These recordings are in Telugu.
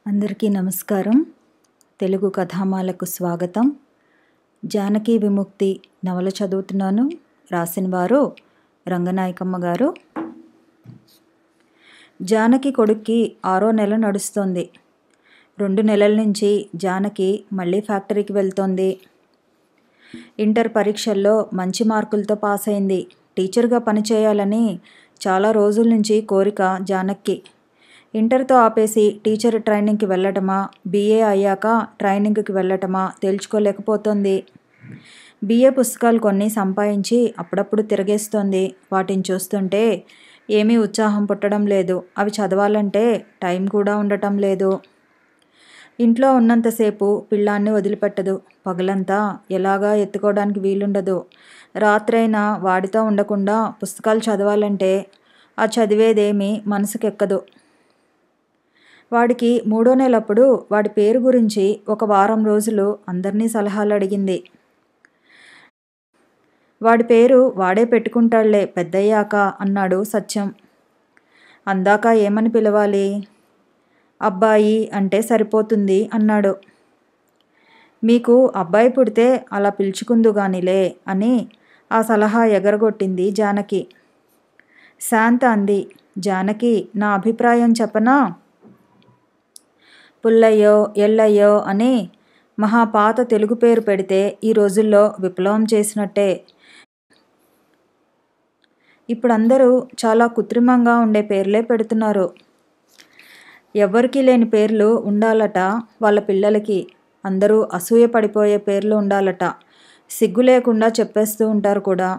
అందరికీ నమస్కారం. తెలుగు కథామాలకు స్వాగతం. జానకి విముక్తి నవల చదువుతున్నాను. రాసిన వారు రంగనాయకమ్మ గారు. జానకి కొడుక్కి 6వ నెల నడుస్తోంది. 2 నెలల నుంచి జానకి మళ్ళీ ఫ్యాక్టరీకి వెళ్తోంది. ఇంటర్ పరీక్షల్లో మంచి మార్కులతో పాస్ అయింది. టీచర్గా పనిచేయాలని చాలా రోజుల నుంచి కోరిక జానకి. ఇంటర్తో ఆపేసి టీచర్ ట్రైనింగ్కి వెళ్ళటమా, BA అయ్యాక ట్రైనింగ్కి వెళ్ళటమా తేల్చుకోలేకపోతోంది. BA పుస్తకాలు కొన్ని సంపాదించి అప్పుడప్పుడు తిరగేస్తోంది. వాటిని చూస్తుంటే ఏమీ ఉత్సాహం పుట్టడం లేదు. అవి చదవాలంటే టైం కూడా ఉండటం లేదు. ఇంట్లో ఉన్నంతసేపు పిల్లాన్ని వదిలిపెట్టదు. పగలంతా ఎలాగా ఎత్తుకోవడానికి వీలుండదు. రాత్రైనా వాడితో ఉండకుండా పుస్తకాలు చదవాలంటే ఆ చదివేదేమీ మనసుకెక్కదు. వాడికి 3వ నెలప్పుడు వాడి పేరు గురించి ఒక వారం రోజులు అందరినీ సలహాలు అడిగింది. వాడి పేరు వాడే పెట్టుకుంటాడులే పెద్దయ్యాక అన్నాడు సత్యం. అందాక ఏమని పిలవాలి? అబ్బాయి అంటే సరిపోతుంది అన్నాడు. మీకు అబ్బాయి పుడితే అలా పిలుచుకుందుగానిలే అని ఆ సలహా ఎగరగొట్టింది జానకి. శాంత అంది. జానకి, నా అభిప్రాయం చెప్పనా? పుల్లయ్యో ఎల్లయ్యో అని మహాపాత తెలుగు పేరు పెడితే ఈ రోజుల్లో విప్లవం చేసినట్టే. ఇప్పుడు అందరూ చాలా కృత్రిమంగా ఉండే పేర్లే పెడుతున్నారు. ఎవ్వరికీ లేని పేర్లు ఉండాలట వాళ్ళ పిల్లలకి. అందరూ అసూయ పడిపోయే పేర్లు ఉండాలట. సిగ్గు లేకుండా చెప్పేస్తూ ఉంటారు కూడా.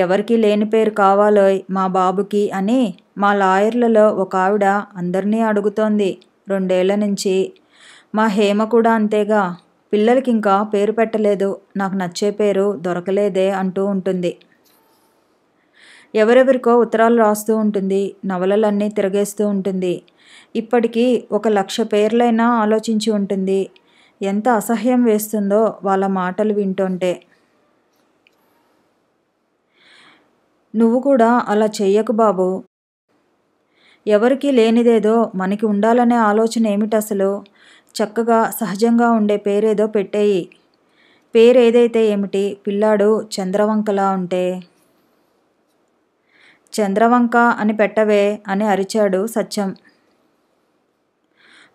ఎవరికి లేని పేరు కావాలోయ్ మా బాబుకి అని మా లాయర్లలో ఒక ఆవిడ అందరినీ అడుగుతోంది 2 ఏళ్ల నుంచి. మా హేమ కూడా అంతేగా. పిల్లలకి ఇంకా పేరు పెట్టలేదు, నాకు నచ్చే పేరు దొరకలేదే అంటూ ఉంటుంది. ఎవరెవరికో ఉత్తరాలు రాస్తూ ఉంటుంది. నవలలన్నీ తిరగేస్తూ ఉంటుంది. ఇప్పటికీ 1,00,000 పేర్లైనా ఆలోచించి ఉంటుంది. ఎంత అసహ్యం వేస్తుందో వాళ్ళ మాటలు వింటుంటే. నువ్వు కూడా అలా చెయ్యకు బాబు. ఎవరికీ లేనిదేదో మనకి ఉండాలనే ఆలోచన ఏమిటసలు? చక్కగా సహజంగా ఉండే పేరేదో పెట్టేయి. పేరేదైతే ఏమిటి? పిల్లాడు చంద్రవంకలా ఉంటే. చంద్రవంక అని పెట్టవే అని అరిచాడు సత్యం.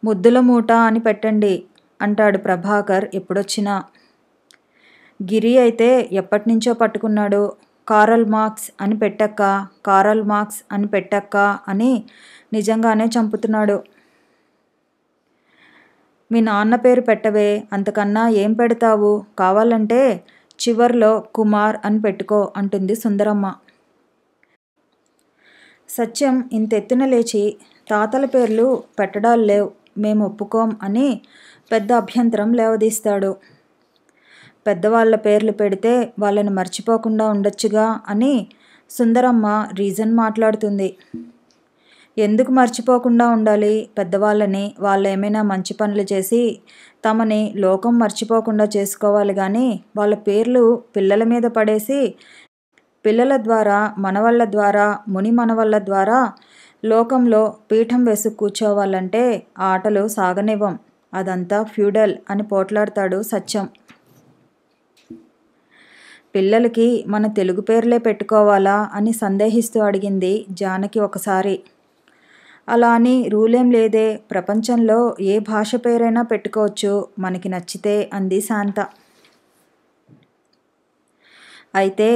ముద్దుల మూట అని పెట్టండి అంటాడు ప్రభాకర్ ఎప్పుడొచ్చినా. గిరి అయితే ఎప్పటినుంచో పట్టుకున్నాడు. కారల్ మార్క్స్ అని పెట్టక్క, కారల్ మార్క్స్ అని పెట్టక్క అని నిజంగానే చంపుతున్నాడు. మీ నాన్న పేరు పెట్టవే, అంతకన్నా ఏం పెడతావు? కావాలంటే చివర్లో కుమార్ అని పెట్టుకో అంటుంది సుందరమ్మ. సత్యం ఇంతెత్తున లేచి తాతల పేర్లు పెట్టడాలు లేవు, మేము ఒప్పుకోం అని పెద్ద అభ్యంతరం లేవదీస్తాడు. పెద్దవాళ్ళ పేర్లు పెడితే వాళ్ళని మర్చిపోకుండా ఉండొచ్చుగా అని సుందరమ్మ రీజన్ మాట్లాడుతుంది. ఎందుకు మర్చిపోకుండా ఉండాలి పెద్దవాళ్ళని? వాళ్ళు ఏమైనా మంచి పనులు చేసి తమని లోకం మర్చిపోకుండా చేసుకోవాలి కానీ వాళ్ళ పేర్లు పిల్లల మీద పడేసి పిల్లల ద్వారా మనవళ్ళ ద్వారా ముని మనవళ్ళ ద్వారా లోకంలో పీఠం వేసి కూర్చోవాలంటే ఆ ఆటలు సాగనివ్వం. అదంతా ఫ్యూడల్ అని పోట్లాడతాడు సత్యం. పిల్లలకి మన తెలుగు పేర్లే పెట్టుకోవాలా అని సందేహిస్తూ అడిగింది జానకి ఒకసారి. అలా అని రూలేం లేదే, ప్రపంచంలో ఏ భాష పేరైనా పెట్టుకోవచ్చు మనకి నచ్చితే అంది శాంత. అయితే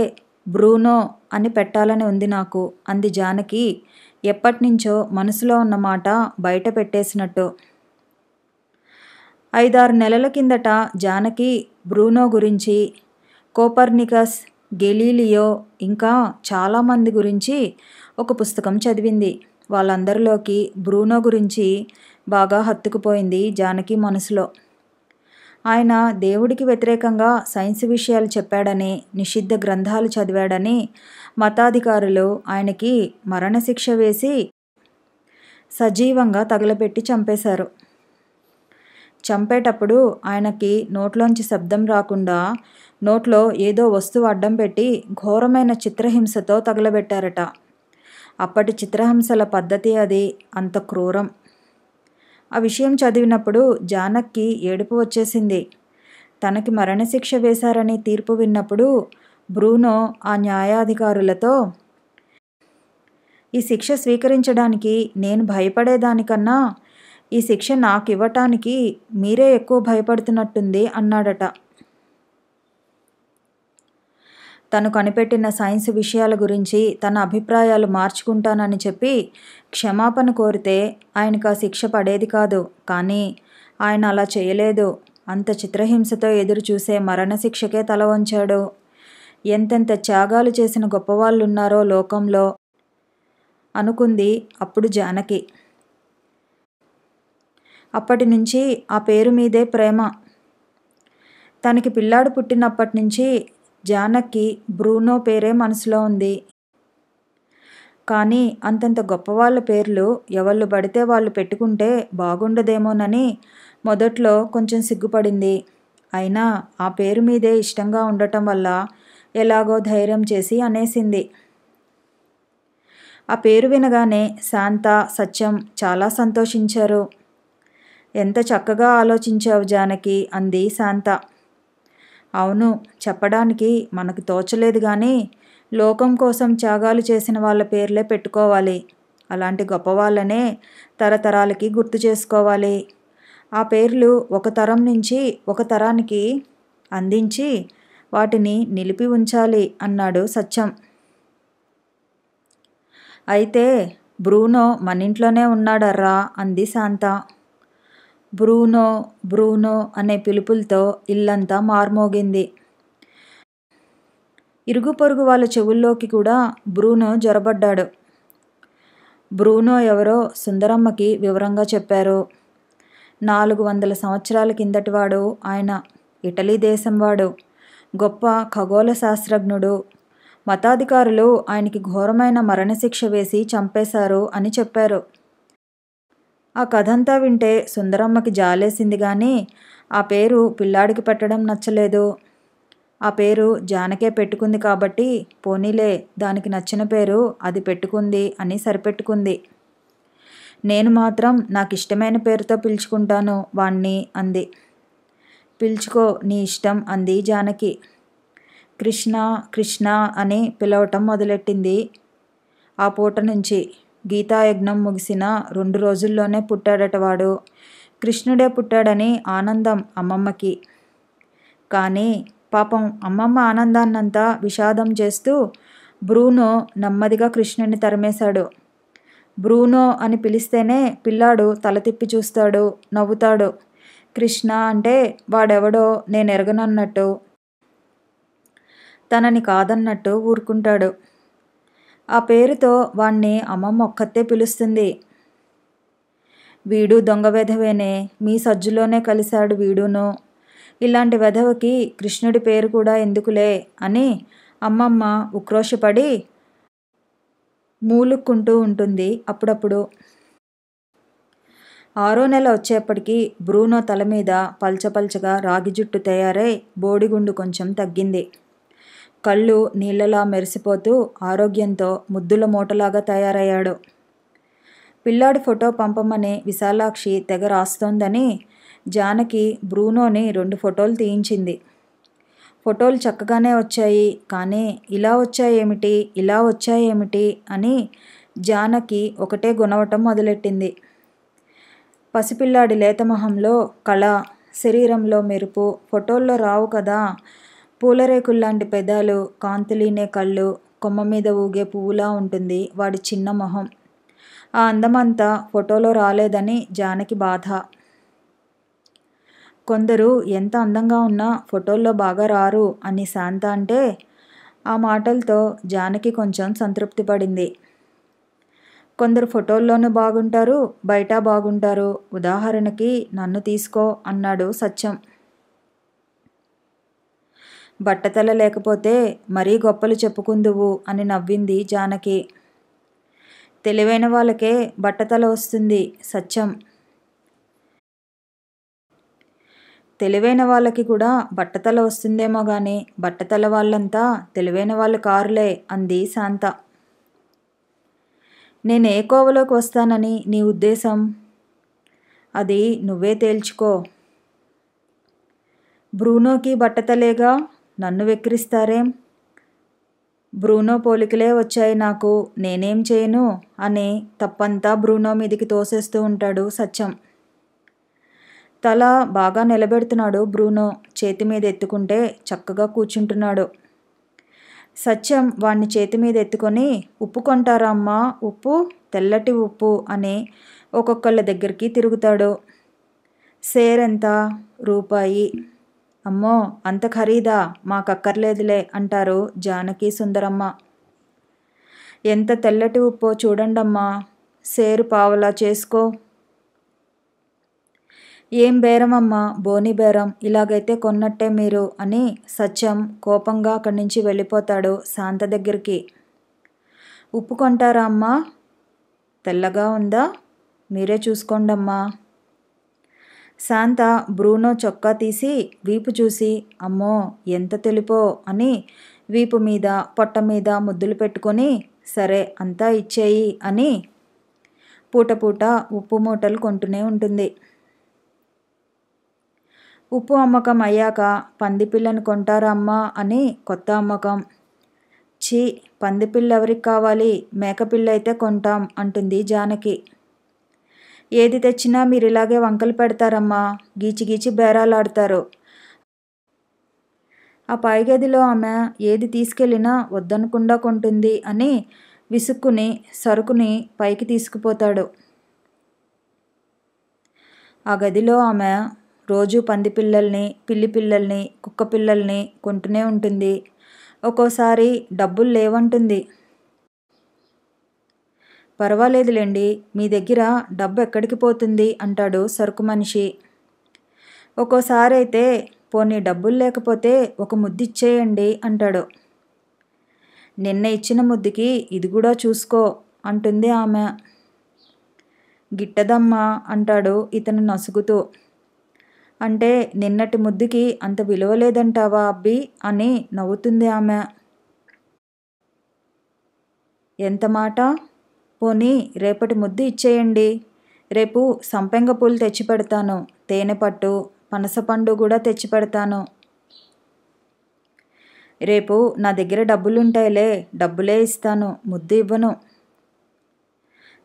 బ్రూనో అని పెట్టాలని ఉంది నాకు అంది జానకి ఎప్పటినుంచో మనసులో ఉన్న మాట బయట పెట్టేసినట్టు. 5-6 నెలల కిందట జానకి బ్రూనో గురించి, కోపర్నికస్, గెలీలియో ఇంకా చాలామంది గురించి ఒక పుస్తకం చదివింది. వాళ్ళందరిలోకి బ్రూనో గురించి బాగా హత్తుకుపోయింది జానకి మనసులో. ఆయన దేవుడికి వ్యతిరేకంగా సైన్స్ విషయాలు చెప్పాడని, నిషిద్ధ గ్రంథాలు చదివాడని మతాధికారులు ఆయనకి మరణశిక్ష వేసి సజీవంగా తగలబెట్టి చంపేశారు. చంపేటప్పుడు ఆయనకి నోట్లోంచి శబ్దం రాకుండా నోట్లో ఏదో వస్తువు అడ్డం పెట్టి ఘోరమైన చిత్రహింసతో తగలబెట్టారట. అప్పటి చిత్రహింసల పద్ధతి అది. అంత క్రూరం. ఆ విషయం చదివినప్పుడు జానకి ఏడుపు వచ్చేసింది. తనకి మరణశిక్ష వేశారని తీర్పు విన్నప్పుడు బ్రూనో ఆ న్యాయాధికారులతో, ఈ శిక్ష స్వీకరించడానికి నేను భయపడేదానికన్నా ఈ శిక్ష నాకివ్వటానికి మీరే ఎక్కువ భయపడుతున్నట్టుంది అన్నాడట. తను కనిపెట్టిన సైన్స్ విషయాల గురించి తన అభిప్రాయాలు మార్చుకుంటానని చెప్పి క్షమాపణ కోరితే ఆయనకు ఆ శిక్ష పడేది కాదు. కానీ ఆయన అలా చేయలేదు. అంత చిత్రహింసతో ఎదురు చూసే మరణశిక్షకే తల వంచాడు. ఎంతెంత త్యాగాలు చేసిన గొప్పవాళ్ళున్నారో లోకంలో అనుకుంది అప్పుడు జానకి. అప్పటి నుంచి ఆ పేరు మీదే ప్రేమ. తనకి పిల్లాడు పుట్టినప్పటి నుంచి జానకి బ్రూనో పేరే మనసులో ఉంది. కానీ అంతంత గొప్పవాళ్ళ పేర్లు ఎవళ్ళు పడితే వాళ్ళు పెట్టుకుంటే బాగుండదేమోనని మొదట్లో కొంచెం సిగ్గుపడింది. అయినా ఆ పేరు మీదే ఇష్టంగా ఉండటం వల్ల ఎలాగో ధైర్యం చేసి అనేసింది. ఆ పేరు వినగానే శాంత, సత్యం చాలా సంతోషించారు. ఎంత చక్కగా ఆలోచించావు జానకి అంది శాంత. అవును, చెప్పడానికి మనకు తోచలేదు కానీ లోకం కోసం త్యాగాలు చేసిన వాళ్ళ పేర్లే పెట్టుకోవాలి. అలాంటి గొప్పవాళ్ళనే తరతరాలకి గుర్తు చేసుకోవాలి. ఆ పేర్లు ఒక తరం నుంచి ఒక తరానికి అందించి వాటిని నిలిపి ఉంచాలి అన్నాడు సత్యం. అయితే బ్రూనో మనింట్లోనే ఉన్నాడర్రా అంది శాంత. బ్రూనో బ్రూనో అనే పిలుపులతో ఇల్లంతా మార్మోగింది. ఇరుగు పొరుగు వాళ్ళ చెవుల్లోకి కూడా బ్రూనో జొరబడ్డాడు. బ్రూనో ఎవరో సుందరమ్మకి వివరంగా చెప్పారు. 400 సంవత్సరాల కిందటివాడు ఆయన. ఇటలీ దేశంవాడు. గొప్ప ఖగోళ శాస్త్రజ్ఞుడు. మతాధికారులు ఆయనకి ఘోరమైన మరణశిక్ష వేసి చంపేశారు అని చెప్పారు. ఆ కథంతా వింటే సుందరమ్మకి జాలేసింది కానీ ఆ పేరు పిల్లాడికి పెట్టడం నచ్చలేదు. ఆ పేరు జానకే పెట్టుకుంది కాబట్టి పోనీలే, దానికి నచ్చిన పేరు అది పెట్టుకుంది అని సరిపెట్టుకుంది. నేను మాత్రం నాకు ఇష్టమైన పేరుతో పిలుచుకుంటాను వాణ్ణి అంది. పిలుచుకో, నీ ఇష్టం అంది జానకి. కృష్ణ కృష్ణ అని పిలవటం మొదలెట్టింది. ఆ పూట నుంచి గీతాయజ్ఞం ముగిసిన 2 రోజుల్లోనే పుట్టాడట వాడు. కృష్ణుడే పుట్టాడని ఆనందం అమ్మమ్మకి. కానీ పాపం అమ్మమ్మ ఆనందాన్నంతా విషాదం చేస్తూ బ్రూనో నెమ్మదిగా కృష్ణుని తరిమేశాడు. బ్రూనో అని పిలిస్తేనే పిల్లాడు తల తిప్పి చూస్తాడు, నవ్వుతాడు. కృష్ణ అంటే వాడెవడో నేనెరగనన్నట్టు, తనని కాదన్నట్టు ఊరుకుంటాడు. ఆ పేరుతో వాణ్ణి అమ్మమ్మ ఒక్కతే పిలుస్తుంది. వీడు దొంగ వెధవేనే, మీ సజ్జులోనే కలిశాడు వీడును. ఇలాంటి వెధవకి కృష్ణుడి పేరు కూడా ఎందుకులే అని అమ్మమ్మ ఉక్రోషపడి మూలుక్కుంటూ ఉంటుంది అప్పుడప్పుడు. 6వ నెల వచ్చేప్పటికి బ్రూనో తల మీద పల్చపల్చగా రాగి జుట్టు తయారై బోడిగుండు కొంచెం తగ్గింది. కళ్ళు నీళ్ళలా మెరిసిపోతూ ఆరోగ్యంతో ముద్దుల మూటలాగా తయారయ్యాడు. పిల్లాడి ఫోటో పంపమని విశాలాక్షి తెగ రాస్తోందని జానకి బ్రూనోని 2 ఫోటోలు తీయించింది. ఫోటోలు చక్కగానే వచ్చాయి, కానీ ఇలా వచ్చాయేమిటి ఇలా వచ్చాయేమిటి అని జానకి ఒకటే గునవటం మొదలెట్టింది. పసిపిల్లాడి లేత మొహంలో కళ, శరీరంలో మెరుపు ఫోటోల్లో రావు కదా. పూలరేకుల్లాంటి పెదాలు, కాంతులీనే కళ్ళు, కొమ్మ మీద ఊగే పువ్వులా ఉంటుంది వాడి చిన్న మొహం. ఆ అందమంతా ఫోటోలో రాలేదని జానకి బాధ. కొందరు ఎంత అందంగా ఉన్నా ఫోటోల్లో బాగా రారు అని శాంత అంటే ఆ మాటలతో జానకి కొంచెం సంతృప్తి పడింది. కొందరు ఫోటోల్లోనూ బాగుంటారు, బయట బాగుంటారు. ఉదాహరణకి నన్ను తీసుకో అన్నాడు సత్యం. బట్టతల లేకపోతే మరీ గొప్పలు చెప్పుకుందువు అని నవ్వింది జానకి. తెలివైన వాళ్ళకే బట్టతల వస్తుంది సత్యం. తెలివైన వాళ్ళకి కూడా బట్టతల వస్తుందేమో గాని బట్టతల వాళ్ళంతా తెలివైన వాళ్ళు కారులే అంది శాంత. నేనే కోవలోకి వస్తానని నీ ఉద్దేశం అది నువ్వే తేల్చుకో. బ్రూనోకి బట్టతలేగా, నన్ను వెక్కిరిస్తారేం? బ్రూనో పోలికలే వచ్చాయి నాకు, నేనేం చేయను అని తప్పంతా బ్రూనో మీదికి తోసేస్తూ ఉంటాడు సత్యం. తల బాగా నిలబెడుతున్నాడు బ్రూనో, చేతి మీద ఎత్తుకుంటే చక్కగా కూర్చుంటున్నాడు. సత్యం వాణ్ణి చేతి మీద ఎత్తుకొని, ఉప్పు కొంటారా అమ్మా, ఉప్పు, తెల్లటి ఉప్పు అని ఒక్కొక్కళ్ళ దగ్గరికి తిరుగుతాడు. సేరెంత? రూపాయి. అమ్మో అంత ఖరీదా, మాకక్కర్లేదులే అంటారు జానకి సుందరమ్మ. ఎంత తెల్లటి ఉప్పో చూడండమ్మా, సేరు పావలా చేసుకో. ఏం బేరమమ్మా, బోని బేరం, ఇలాగైతే కొన్నట్టే మీరు అని సత్యం కోపంగా అక్కడి నుంచి వెళ్ళిపోతాడు శాంత దగ్గరికి. ఉప్పు కొంటారా అమ్మా? తెల్లగా ఉందా? మీరే చూసుకోండమ్మా. శాంత బ్రూనో చొక్కా తీసి వీపు చూసి, అమ్మో ఎంత తెలుపో అని వీపు మీద పొట్ట మీద ముద్దులు పెట్టుకొని, సరే అంతా ఇచ్చేయి అని పూట పూట ఉప్పు మూటలు కొంటూనే ఉంటుంది. ఉప్పు అమ్మకం అయ్యాక పందిపిల్లని కొంటారా అమ్మా అని కొత్త అమ్మకం. ఛీ, పందిపిల్ల ఎవరికి కావాలి, మేకపిల్ల అయితే కొంటాం అంటుంది జానకి. ఏది తెచ్చినా మీరు ఇలాగే వంకలు పెడతారమ్మా, గీచి గీచి బేరాలాడతారు. ఆ పైగదిలో ఆమె ఏది తీసుకెళ్ళినా వద్దనకుండా కొంటుంది అని విసుక్కుని సరుకుని పైకి తీసుకుపోతాడు. ఆ గదిలో ఆమె రోజు పందిపిల్లల్ని, పిల్లి పిల్లల్ని, కుక్క పిల్లల్ని కొంటూనే ఉంటుంది. ఒక్కోసారి డబ్బులు లేవంటుంది. పర్వాలేదులేండి, మీ దగ్గర డబ్బు ఎక్కడికి పోతుంది అంటాడు సరుకు మనిషి. ఒక్కోసారి అయితే, పోనీ డబ్బులు లేకపోతే ఒక ముద్దిచ్చేయండి అంటాడు. నిన్న ఇచ్చిన ముద్దుకి ఇది కూడా చూసుకో అంటుంది ఆమె. గిట్టదమ్మా అంటాడు ఇతను నసుగుతూ. అంటే నిన్నటి ముద్దుకి అంత విలువ లేదంటావా అబ్బి అని నవ్వుతుంది ఆమె. ఎంత మాట? పోనీ రేపటి ముద్దు ఇచ్చేయండి, రేపు సంపెంగ పూలు తెచ్చి పెడతాను, తేనె పట్టు, పనసపండు కూడా తెచ్చి పెడతాను. రేపు నా దగ్గర డబ్బులుంటాయిలే, డబ్బులే ఇస్తాను, ముద్దు ఇవ్వను.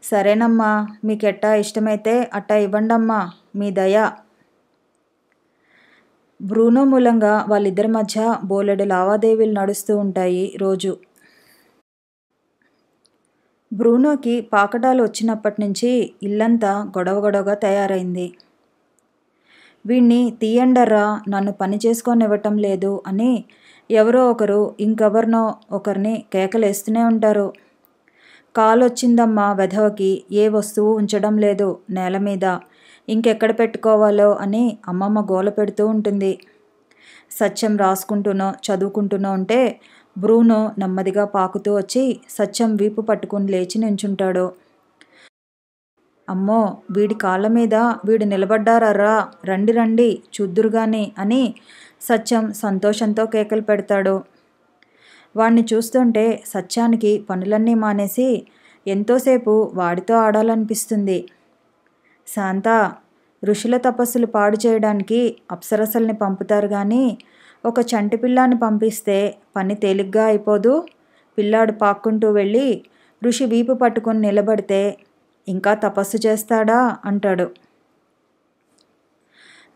సరేనమ్మా, మీకెట్టా ఇష్టమైతే అట్టా ఇవ్వండమ్మా, మీ దయ. బ్రూనో మూలంగా వాళ్ళిద్దరి మధ్య బోలెడు లావాదేవీలు నడుస్తూ ఉంటాయి రోజు. బ్రూనోకి పాకటాలు వచ్చినప్పటి నుంచి ఇల్లంతా గొడవ గొడవగా తయారైంది. వీణ్ణి తీయండర్రా, నన్ను పని చేసుకొనివ్వటం లేదు అని ఎవరో ఒకరు ఇంకెవరినో ఒకరిని కేకలేస్తూనే ఉంటారు. కాలొచ్చిందమ్మా వెధవకి, ఏ వస్తువు ఉంచడం లేదు నేల మీద, ఇంకెక్కడ పెట్టుకోవాలో అని అమ్మమ్మ గోల పెడుతూ ఉంటుంది. సత్యం రాసుకుంటూనో చదువుకుంటూనో ఉంటే బ్రూనో నెమ్మదిగా పాకుతూ వచ్చి సత్యం వీపు పట్టుకుని లేచి నించుంటాడు. అమ్మో వీడి కాళ్ళ మీద వీడు నిలబడ్డారా, రండి రండి చూద్దురుగాని అని సత్యం సంతోషంతో కేకలు పెడతాడు. వాణ్ణి చూస్తుంటే సత్యానికి పనులన్నీ మానేసి ఎంతోసేపు వాడితో ఆడాలనిపిస్తుంది. శాంత, ఋషుల తపస్సులు పాడు చేయడానికి అప్సరసల్ని పంపుతారు కానీ ఒక చంటి పిల్లాన్ని పంపిస్తే పని తేలిగ్గా అయిపోదు. పిల్లాడు పాక్కుంటూ వెళ్ళి ఋషి వీపు పట్టుకొని నిలబడితే ఇంకా తపస్సు చేస్తాడా అంటాడు.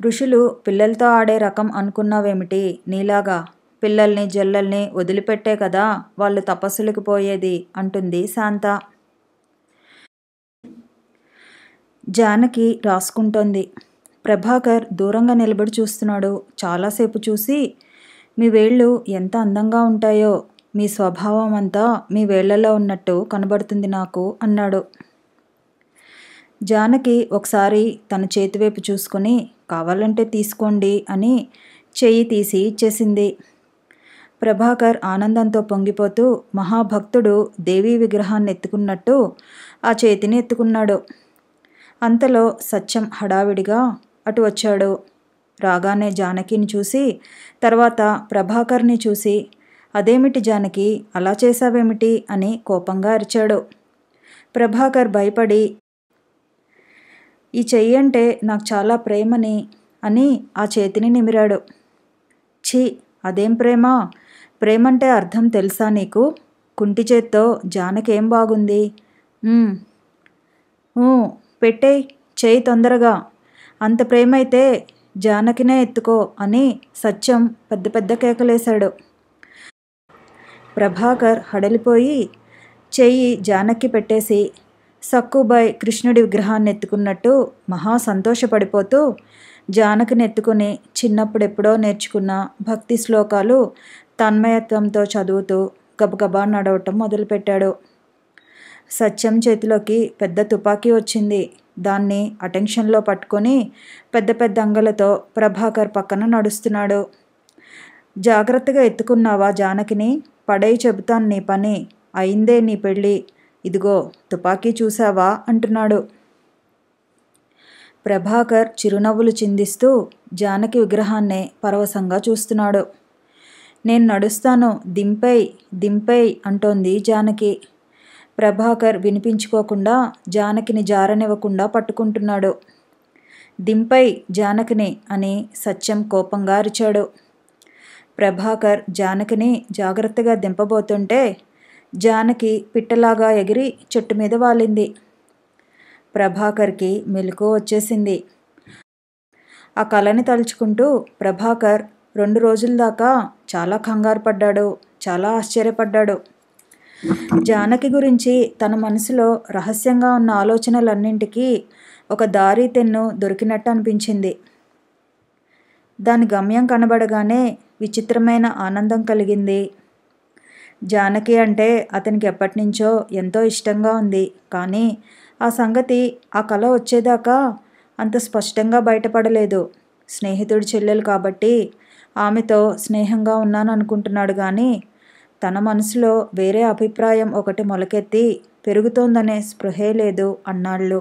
ఋషులు పిల్లలతో ఆడే రకం అనుకున్నావేమిటి? నీలాగా పిల్లల్ని జల్లల్ని వదిలిపెట్టే కదా వాళ్ళు తపస్సులకు పోయేది అంటుంది శాంత. జానకి రాసుకుంటోంది. ప్రభాకర్ దూరంగా నిలబడి చూస్తున్నాడు. చాలాసేపు చూసి, మీ వేళ్ళు ఎంత అందంగా ఉంటాయో, మీ స్వభావం అంతా మీ వేళ్లలో ఉన్నట్టు కనబడుతుంది నాకు అన్నాడు. జానకి ఒకసారి తన చేతివైపు చూసుకుని, కావాలంటే తీసుకోండి అని చెయ్యి తీసి ఇచ్చేసింది. ప్రభాకర్ ఆనందంతో పొంగిపోతూ మహాభక్తుడు దేవీ విగ్రహాన్ని ఎత్తుకున్నట్టు ఆ చేతిని ఎత్తుకున్నాడు. అంతలో సత్యం హడావిడిగా అటు వచ్చాడు. రాగానే జానకిని చూసి తర్వాత ప్రభాకర్ని చూసి, అదేమిటి జానకి, అలా చేశావేమిటి అని కోపంగా అరిచాడు. ప్రభాకర్ భయపడి ఈ చెయ్యి అంటే నాకు చాలా ప్రేమని అని ఆ చేతిని నిమిరాడు. ఛీ, అదేం ప్రేమ? ప్రేమంటే అర్థం తెలుసా నీకు? కుంటి చేత్తో జానకేం బాగుంది? "ఉమ్, ఊ, పెట్టేయ్ చెయ్యి తొందరగా. అంత ప్రేమైతే జానకినే ఎత్తుకో" అని సత్యం పెద్ద పెద్ద కేకలేశాడు. ప్రభాకర్ హడలిపోయి చెయ్యి జానకి పెట్టేసి సక్కుబాయ్ కృష్ణుడి విగ్రహాన్ని ఎత్తుకున్నట్టు మహా సంతోషపడిపోతూ జానకిని ఎత్తుకుని చిన్నప్పుడెప్పుడో నేర్చుకున్న భక్తి శ్లోకాలు తన్మయత్వంతో చదువుతూ గబగబా నడవటం మొదలుపెట్టాడు. సత్యం చేతిలోకి పెద్ద తుపాకీ వచ్చింది. దాన్ని అటెన్షన్లో పట్టుకొని పెద్ద పెద్ద అంగలతో ప్రభాకర్ పక్కన నడుస్తున్నాడు. జాగ్రత్తగా ఎత్తుకున్నావా జానకిని? పడేయి చెబుతాను నీ పని. అయిందే నీ పెళ్ళి. ఇదిగో తుపాకీ చూసావా అంటున్నాడు. ప్రభాకర్ చిరునవ్వులు చిందిస్తూ జానకి విగ్రహాన్నే పరవశంగా చూస్తున్నాడు. నేను నడుస్తాను, దింపేయ్ దింపేయ్ అంటోంది జానకి. ప్రభాకర్ వినిపించుకోకుండా జానకిని జారనివ్వకుండా పట్టుకుంటున్నాడు. దింపై జానకిని అని సత్యం కోపంగా అరిచాడు. ప్రభాకర్ జానకిని జాగ్రత్తగా దింపబోతుంటే జానకి పిట్టలాగా ఎగిరి చెట్టు మీద వాలింది. ప్రభాకర్కి మెలకువ వచ్చేసింది. ఆ కలని తలుచుకుంటూ ప్రభాకర్ 2 రోజుల దాకా చాలా కంగారు పడ్డాడు, చాలా ఆశ్చర్యపడ్డాడు. జానకి గురించి తన మనసులో రహస్యంగా ఉన్న ఆలోచనలన్నింటికీ ఒక దారి తెన్ను దొరికినట్టు అనిపించింది. దాని గమ్యం కనబడగానే విచిత్రమైన ఆనందం కలిగింది. జానకి అంటే అతనికి ఎప్పటినుంచో ఎంతో ఇష్టంగా ఉంది. కానీ ఆ సంగతి ఆ కల వచ్చేదాకా అంత స్పష్టంగా బయటపడలేదు. స్నేహితుడి చెల్లెలు కాబట్టి ఆమెతో స్నేహంగా ఉన్నాను అనుకుంటున్నాడు కానీ తన మనసులో వేరే అభిప్రాయం ఒకటి మొలకెత్తి పెరుగుతోందనే స్పృహే లేదు అన్నాళ్ళు.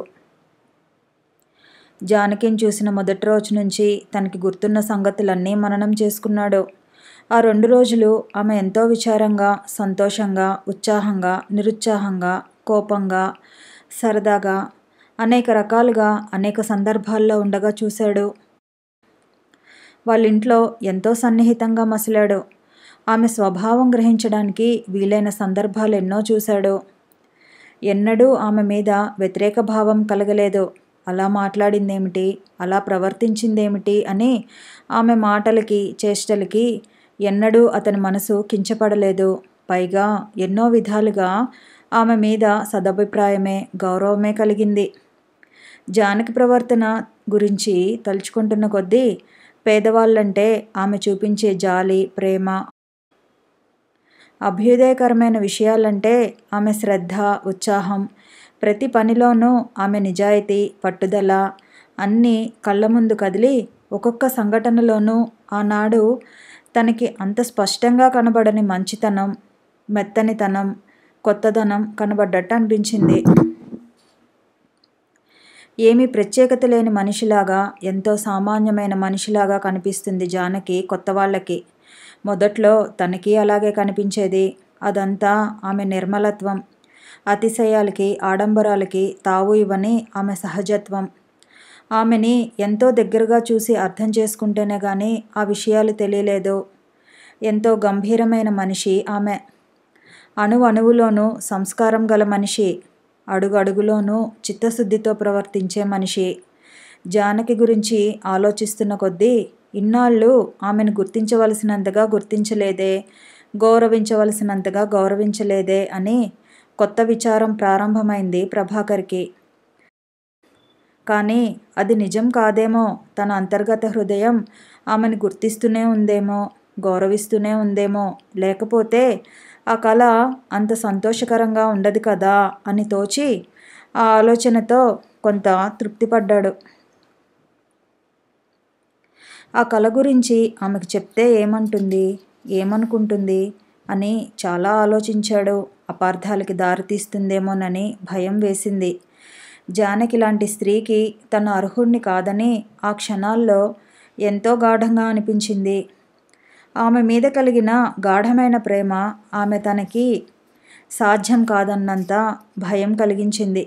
జానకిని చూసిన మొదటి రోజు నుంచి తనకి గుర్తున్న సంగతులన్నీ మననం చేసుకున్నాడు. ఆ 2 రోజులు ఆమె ఎంతో విచారంగా, సంతోషంగా, ఉత్సాహంగా, నిరుత్సాహంగా, కోపంగా, సరదాగా, అనేక రకాలుగా అనేక సందర్భాల్లో ఉండగా చూశాడు. వాళ్ళింట్లో ఎంతో సన్నిహితంగా మసిలాడు. ఆమె స్వభావం గ్రహించడానికి వీలైన సందర్భాలు ఎన్నో చూశాడు. ఎన్నడూ ఆమె మీద వ్యతిరేక భావం కలగలేదు. అలా మాట్లాడిందేమిటి, అలా ప్రవర్తించిందేమిటి అని ఆమె మాటలకి, చేష్టలకి ఎన్నడూ అతని మనసు కించపడలేదు. పైగా ఎన్నో విధాలుగా ఆమె మీద సదభిప్రాయమే, గౌరవమే కలిగింది. జానకి ప్రవర్తన గురించి తలుచుకుంటున్న కొద్దీ పేదవాళ్ళంటే ఆమె చూపించే జాలి, ప్రేమ, అభ్యుదయకరమైన విషయాలంటే ఆమె శ్రద్ధ, ఉత్సాహం, ప్రతి పనిలోనూ ఆమె నిజాయితీ, పట్టుదల అన్నీ కళ్ళ ముందు కదిలి ఒక్కొక్క సంఘటనలోనూ ఆనాడు తనకి అంత స్పష్టంగా కనబడని మంచితనం, మెత్తనితనం, కొత్తదనం కనబడ్డట్టు అనిపించింది. ఏమీ ప్రత్యేకత లేని మనిషిలాగా, ఎంతో సామాన్యమైన మనిషిలాగా కనిపిస్తుంది జానకి కొత్త వాళ్ళకి. మొదట్లో తనకి అలాగే కనిపించేది. అదంతా ఆమె నిర్మలత్వం. అతిశయాలకి, ఆడంబరాలకి తావు ఇవ్వని ఆమె సహజత్వం. ఆమెని ఎంతో దగ్గరగా చూసి అర్థం చేసుకుంటేనే కానీ ఆ విషయాలు తెలియలేదు. ఎంతో గంభీరమైన మనిషి ఆమె. అణువణువులోనూ సంస్కారం గల మనిషి. అడుగడుగులోనూ చిత్తశుద్ధితో ప్రవర్తించే మనిషి. జానకి గురించి ఆలోచిస్తున్న కొద్దీ ఇన్నాళ్ళు ఆమెను గుర్తించవలసినంతగా గుర్తించలేదే, గౌరవించవలసినంతగా గౌరవించలేదే అని కొత్త విచారం ప్రారంభమైంది ప్రభాకర్కి. కానీ అది నిజం కాదేమో. తన అంతర్గత హృదయం ఆమెను గుర్తిస్తూనే ఉందేమో, గౌరవిస్తూనే ఉందేమో. లేకపోతే ఆ కళ అంత సంతోషకరంగా ఉండదు కదా అని తోచి ఆ ఆలోచనతో కొంత తృప్తిపడ్డాడు. ఆ కళ గురించి ఆమెకు చెప్తే ఏమంటుంది, ఏమనుకుంటుంది అని చాలా ఆలోచించాడు. అపార్థాలకి దారితీస్తుందేమోనని భయం వేసింది. జానకి లాంటి స్త్రీకి తను అర్హుణ్ణి కాదని ఆ క్షణాల్లో ఎంతో గాఢంగా అనిపించింది. ఆమె మీద కలిగిన గాఢమైన ప్రేమ ఆమె తనకి సాధ్యం కాదన్నంత భయం కలిగించింది.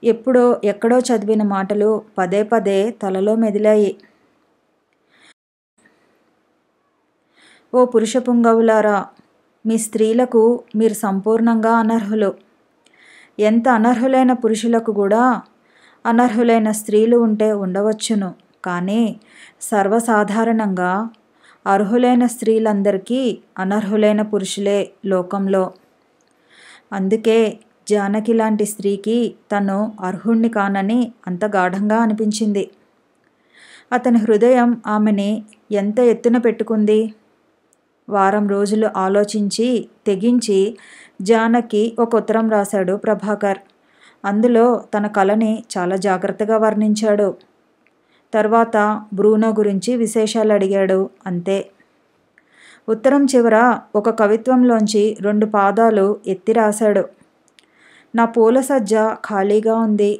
ఎప్పుడో ఎక్కడో చదివిన మాటలు పదే పదే తలలో మెదిలాయి. ఓ పురుష పుంగవులారా, మీ స్త్రీలకు మీరు సంపూర్ణంగా అనర్హులు. ఎంత అనర్హులైన పురుషులకు కూడా అనర్హులైన స్త్రీలు ఉంటే ఉండవచ్చును. కానీ సర్వసాధారణంగా అర్హులైన స్త్రీలందరికీ అనర్హులైన పురుషులే లోకంలో. అందుకే జానకి లాంటి స్త్రీకి తను అర్హుణ్ణి కానని అంత గాఢంగా అనిపించింది. అతని హృదయం ఆమెని ఎంత ఎత్తున పెట్టుకుంది. వారం రోజులు ఆలోచించి తెగించి జానకి ఒక ఉత్తరం రాశాడు ప్రభాకర్. అందులో తన కలని చాలా జాగ్రత్తగా వర్ణించాడు. తర్వాత బ్రూనో గురించి విశేషాలు అడిగాడు. అంతే. ఉత్తరం చివర ఒక కవిత్వంలోంచి 2 పాదాలు ఎత్తి రాశాడు. నా పూల సజ్జ ఖాళీగా ఉంది.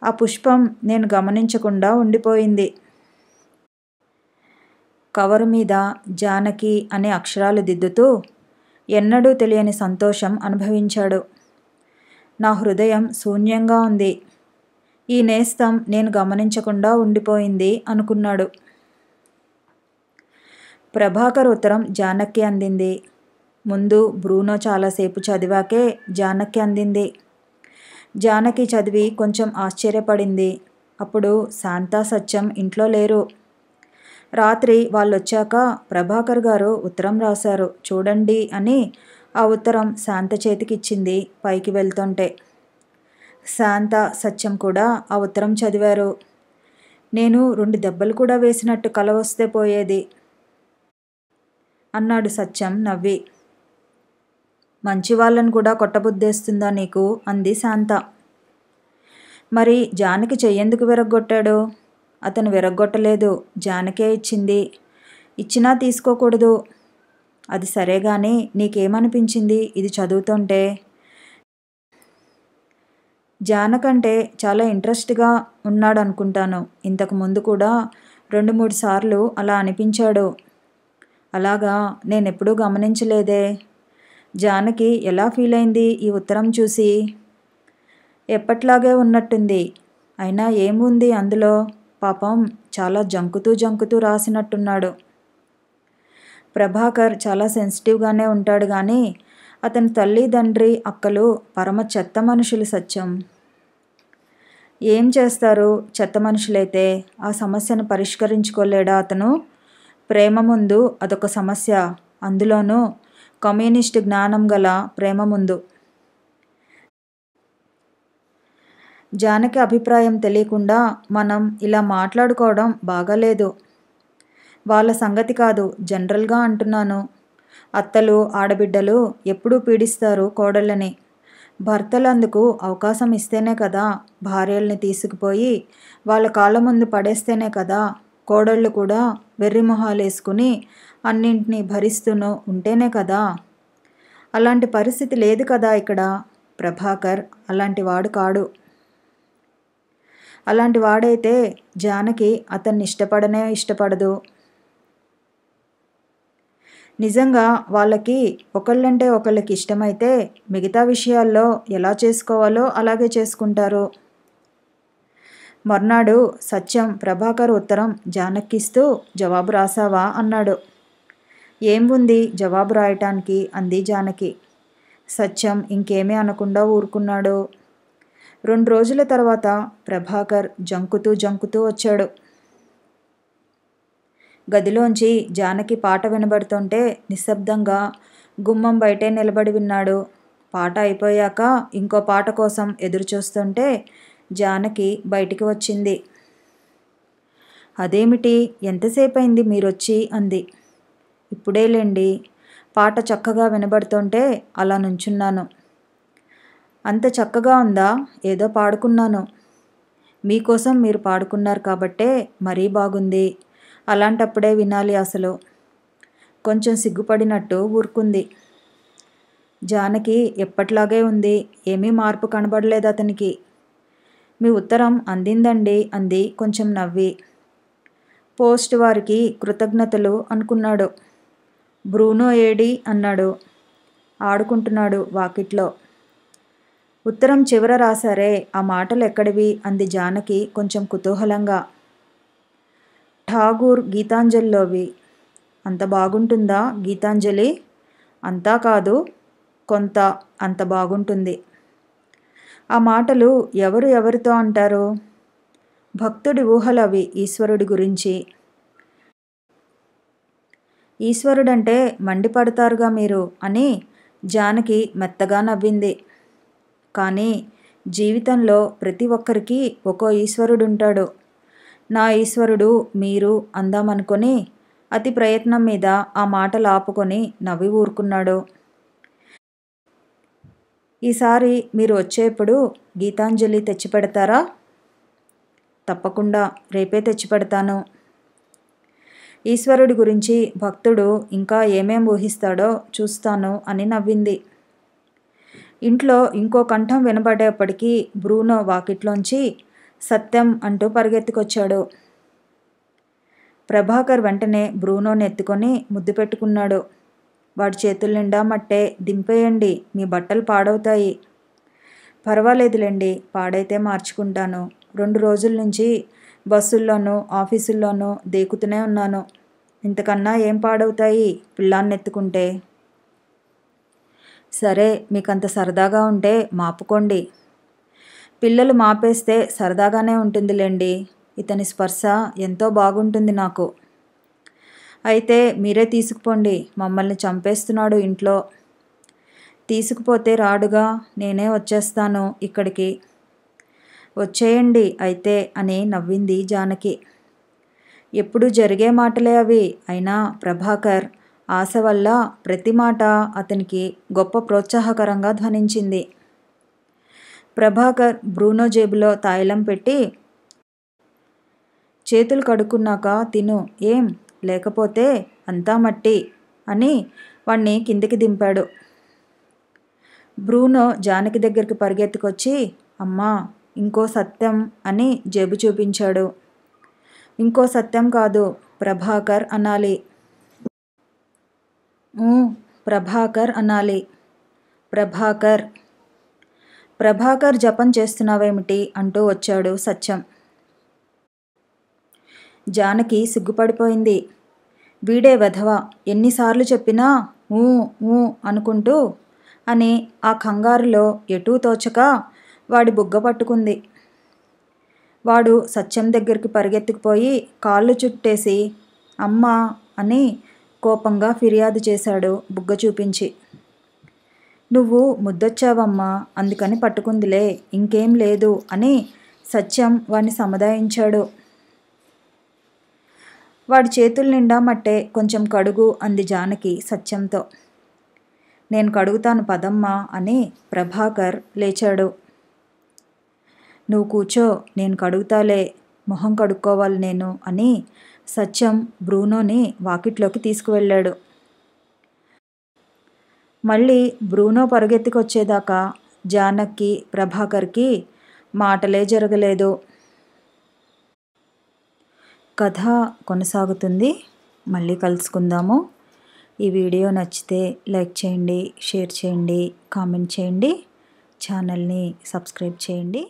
ఆ పుష్పం నేను గమనించకుండా ఉండిపోయింది. కవరు మీద జానకి అనే అక్షరాలు దిద్దుతూ ఎన్నడూ తెలియని సంతోషం అనుభవించాడు. నా హృదయం శూన్యంగా ఉంది. ఈ నేస్తం నేను గమనించకుండా ఉండిపోయింది అనుకున్నాడు. ప్రభాకర్ ఉత్తరం జానకి అందింది. ముందు బ్రూనో చాలాసేపు చదివాకే జానకి అందింది. జానకి చదివి కొంచెం ఆశ్చర్యపడింది. అప్పుడు శాంత, సత్యం ఇంట్లో లేరు. రాత్రి వాళ్ళొచ్చాక ప్రభాకర్ గారు ఉత్తరం రాశారు చూడండి అని ఆ ఉత్తరం శాంత చేతికిచ్చింది పైకి వెళ్తుంటే. శాంత, సత్యం కూడా ఆ ఉత్తరం చదివారు. నేను 2 దెబ్బలు కూడా వేసినట్టు కల వస్తే పోయేది అన్నాడు సత్యం నవ్వి. మంచి వాళ్ళను కూడా కొట్టబుద్దేస్తుందా నీకు అంది శాంత. మరి జానకి చెయ్యెందుకు విరగ్గొట్టాడు? అతను విరగ్గొట్టలేదు. జానకే ఇచ్చింది. ఇచ్చినా తీసుకోకూడదు. అది సరే గాని నీకేమనిపించింది ఇది చదువుతుంటే? జానకంటే చాలా ఇంట్రెస్ట్గా ఉన్నాడనుకుంటాను. ఇంతకు ముందు కూడా 2-3 సార్లు అలా అనిపించాడు. అలాగా నేనెప్పుడూ గమనించలేదే. జానకి ఎలా ఫీల్ అయింది ఈ ఉత్తరం చూసి? ఎప్పట్లాగే ఉన్నట్టుంది. అయినా ఏముంది అందులో? పాపం చాలా జంకుతూ రాసినట్టున్నాడు. ప్రభాకర్ చాలా సెన్సిటివ్గానే ఉంటాడు గాని అతని తల్లి, తండ్రి, అక్కలు పరమ చెత్త మనుషులు సత్యం. ఏం చేస్తారు చెత్త మనుషులైతే? ఆ సమస్యను పరిష్కరించుకోలేడా అతను? ప్రేమ ముందు అదొక సమస్య. అందులోనూ కమ్యూనిస్ట్ జ్ఞానం గల ప్రేమ ముందు. జానకి అభిప్రాయం తెలియకుండా మనం ఇలా మాట్లాడుకోవడం బాగాలేదు. వాళ్ళ సంగతి కాదు, జనరల్గా అంటున్నాను. అత్తలు, ఆడబిడ్డలు ఎప్పుడూ పీడిస్తారు కోడళ్ళని. భర్తలు అందుకు అవకాశం ఇస్తేనే కదా, భార్యల్ని తీసుకుపోయి వాళ్ళ కాళ్ళ ముందు పడేస్తేనే కదా కోడళ్ళు కూడా వెర్రిమొహాలేసుకుని అన్నింటినీ భరిస్తూనూ ఉంటేనే కదా. అలాంటి పరిస్థితి లేదు కదా ఇక్కడ. ప్రభాకర్ అలాంటి వాడు కాడు. అలాంటి వాడైతే జానకి అతన్ని ఇష్టపడదు. నిజంగా వాళ్ళకి ఒకళ్ళంటే ఒకళ్ళకి ఇష్టమైతే మిగతా విషయాల్లో ఎలా చేసుకోవాలో అలాగే చేసుకుంటారు. మర్నాడు సత్యం ప్రభాకర్ ఉత్తరం జానకిస్తూ జవాబు రాసావా అన్నాడు. ఏం ఉంది జవాబు రాయటానికి అంది జానకి. సత్యం ఇంకేమీ అనకుండా ఊరుకున్నాడు. 2 రోజుల తర్వాత ప్రభాకర్ జంకుతూ వచ్చాడు. గదిలోంచి జానకి పాట వినబడుతుంటే నిశ్శబ్దంగా గుమ్మం బయటే నిలబడి విన్నాడు. పాట అయిపోయాక ఇంకో పాట కోసం ఎదురుచూస్తుంటే జానకి బయటికి వచ్చింది. అదేమిటి, ఎంతసేపయింది మీరొచ్చి అంది. ఇప్పుడేలేండి, పాట చక్కగా వినబడుతుంటే అలా నుంచున్నాను. అంత చక్కగా ఉందా? ఏదో పాడుకున్నాను. మీకోసం మీరు పాడుకున్నారు కాబట్టే మరీ బాగుంది. అలాంటప్పుడే వినాలి అసలు. కొంచెం సిగ్గుపడినట్టు ఊరుకుంది. జానకి ఎప్పట్లాగే ఉంది. ఏమీ మార్పు కనబడలేదు అతనికి. మీ ఉత్తరం అందిందండి అంది కొంచెం నవ్వి. పోస్ట్ వారికి కృతజ్ఞతలు అనుకున్నాడు. బ్రూనో ఏడి అన్నాడు. ఆడుకుంటున్నాడు వాకిట్లో. ఉత్తరం చివర రాశారే, ఆ మాటలు ఎక్కడివి అంది జానకి కొంచెం కుతూహలంగా. ఠాగూర్ గీతాంజలిలోవి. అంత బాగుంటుందా గీతాంజలి? అంతా కాదు, కొంత అంత బాగుంటుంది. ఆ మాటలు ఎవరు ఎవరితో అంటారు? భక్తుడి ఊహలవి ఈశ్వరుడి గురించి. ఈశ్వరుడంటే మండిపడతారుగా మీరు అని జానకి మెత్తగా నవ్వింది. కానీ జీవితంలో ప్రతి ఒక్కరికి ఒక్కో ఈశ్వరుడుంటాడు. నా ఈశ్వరుడు మీరు అందామనుకొని అతి ప్రయత్నం మీద ఆ మాటలు ఆపుకొని నవ్వి ఊరుకున్నాడు. ఈసారి మీరు వచ్చేప్పుడు గీతాంజలి తెచ్చిపెడతారా? తప్పకుండా, రేపే తెచ్చిపెడతాను. ఈశ్వరుడి గురించి భక్తుడు ఇంకా ఏమేం ఊహిస్తాడో చూస్తాను అని నవ్వింది. ఇంట్లో ఇంకో కంఠం వినబడేప్పటికీ బ్రూనో వాకిట్లోంచి సత్యం అంటూ పరిగెత్తుకొచ్చాడు. ప్రభాకర్ వెంటనే బ్రూనోని ఎత్తుకొని ముద్దు పెట్టుకున్నాడు. వాడి చేతుల నిండా మట్టే, దింపేయండి, మీ బట్టలు పాడవుతాయి. పర్వాలేదులేండి, పాడైతే మార్చుకుంటాను. 2 రోజుల నుంచి బస్సుల్లోనూ ఆఫీసుల్లోనూ దేకుతూనే ఉన్నాను. ఇంతకన్నా ఏం పాడవుతాయి పిల్లాన్ని ఎత్తుకుంటే? సరే, మీకంత సరదాగా ఉంటే మాపుకోండి. పిల్లలు మాపేస్తే సరదాగానే ఉంటుందిలేండి. ఇతని స్పర్శ ఎంతో బాగుంటుంది నాకు. అయితే మీరే తీసుకుపోండి, మమ్మల్ని చంపేస్తున్నాడు ఇంట్లో. తీసుకుపోతే రాడుగా, నేనే వచ్చేస్తాను ఇక్కడికి. వచ్చేయండి అయితే అని నవ్వింది జానకి. ఎప్పుడు జరిగే మాటలే అవి. అయినా ప్రభాకర్ ఆశ వల్ల ప్రతి మాట అతనికి గొప్ప ప్రోత్సాహకరంగా ధ్వనించింది. ప్రభాకర్ బ్రూనో జేబులో తాయిలం పెట్టి, చేతులు కడుక్కున్నాక తిను, ఏం లేకపోతే అంతా మట్టి అని వాణ్ణి కిందికి దింపాడు. బ్రూనో జానకి దగ్గరికి పరిగెత్తుకొచ్చి, అమ్మా, ఇంకో సత్యం అని జేబు చూపించాడు. ఇంకో సత్యం కాదు, ప్రభాకర్ అనాలి. ప్రభాకర్ అనాలి. ప్రభాకర్. ప్రభాకర్ జపం చేస్తున్నావేమిటి అంటూ వచ్చాడు సత్యం. జానకి సిగ్గుపడిపోయింది. వీడే వెధవ, ఎన్నిసార్లు చెప్పినా ఊ ఊ అనుకుంటూ అని ఆ కంగారులో ఎటూ తోచక వాడి బుగ్గ పట్టుకుంది. వాడు సత్యం దగ్గరికి పరిగెత్తుకుపోయి కాళ్ళు చుట్టేసి అమ్మా అని కోపంగా ఫిర్యాదు చేశాడు బుగ్గ చూపించి. నువ్వు ముద్దొచ్చావమ్మా, అందుకని పట్టుకుందిలే, ఇంకేం లేదు అని సత్యం వాణ్ణి సముదాయించాడు. వాడి చేతుల నిండా మట్టే, కొంచెం కడుగు అంది జానకి సత్యంతో. నేను కడుగుతాను పదమ్మా అని ప్రభాకర్ లేచాడు. నువ్వు కూర్చో, నేను కడుగుతాలే, మొహం కడుక్కోవాలి నేను అని సత్యం బ్రూనోని వాకిట్లోకి తీసుకువెళ్ళాడు. మళ్ళీ బ్రూనో పరుగెత్తుకొచ్చేదాకా జానకి ప్రభాకర్కి మాటలే జరగలేదు. కథ కొనసాగుతుంది. మళ్ళీ కలుసుకుందాము. ఈ వీడియో నచ్చితే లైక్ చేయండి, షేర్ చేయండి, కామెంట్ చేయండి, ఛానల్ని సబ్స్క్రైబ్ చేయండి.